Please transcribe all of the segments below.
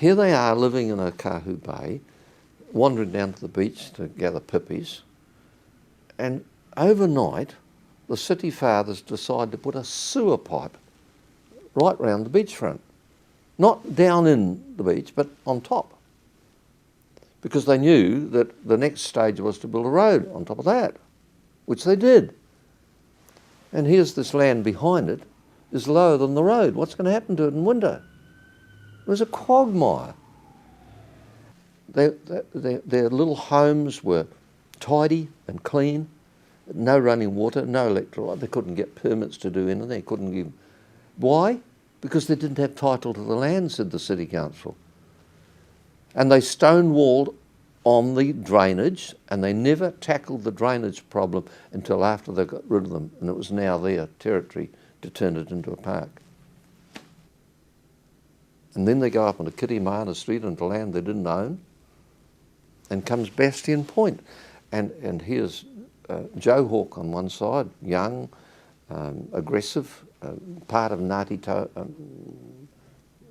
here they are living in Okahu Bay, wandering down to the beach to gather pippies, and overnight the city fathers decide to put a sewer pipe right round the beachfront. Not down in the beach, but on top. Because they knew that the next stage was to build a road on top of that, which they did. And here's this land behind it is lower than the road. What's going to happen to it in winter? It was a quagmire. Their little homes were tidy and clean, no running water, no electrolyte. They couldn't get permits to do anything. They couldn't give. Why? Because they didn't have title to the land, said the city council. And they stonewalled on the drainage, and they never tackled the drainage problem until after they got rid of them, and it was now their territory to turn it into a park. And then they go up onto Kitimaana Street into land they didn't own, and comes Bastion Point. And here's Joe Hawke on one side, young, aggressive, part of Ngati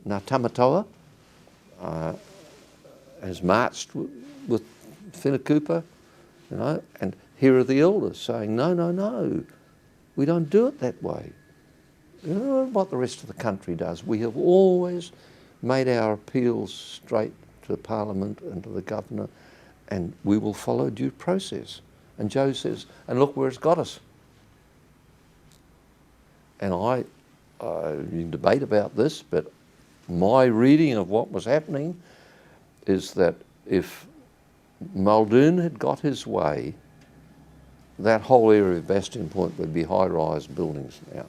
Whatua, has marched with Whenakupa, you know, and here are the elders saying, no, no, no, we don't do it that way. You know what the rest of the country does? We have always made our appeals straight to Parliament and to the Governor, and we will follow due process. And Joe says, and look where it's got us. And you can debate about this, but my reading of what was happening is that if Muldoon had got his way, that whole area of Bastion Point would be high-rise buildings now.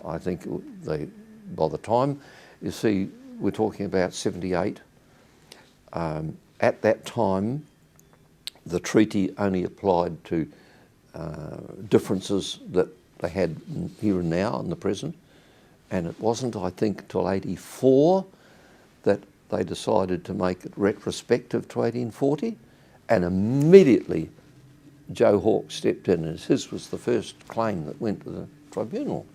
I think by the time, you see, we're talking about 78. At that time, the treaty only applied to differences that they had here and now in the present. And it wasn't, I think, till 84 that they decided to make it retrospective to 1840. And immediately Joe Hawke stepped in, and his was the first claim that went to the tribunal.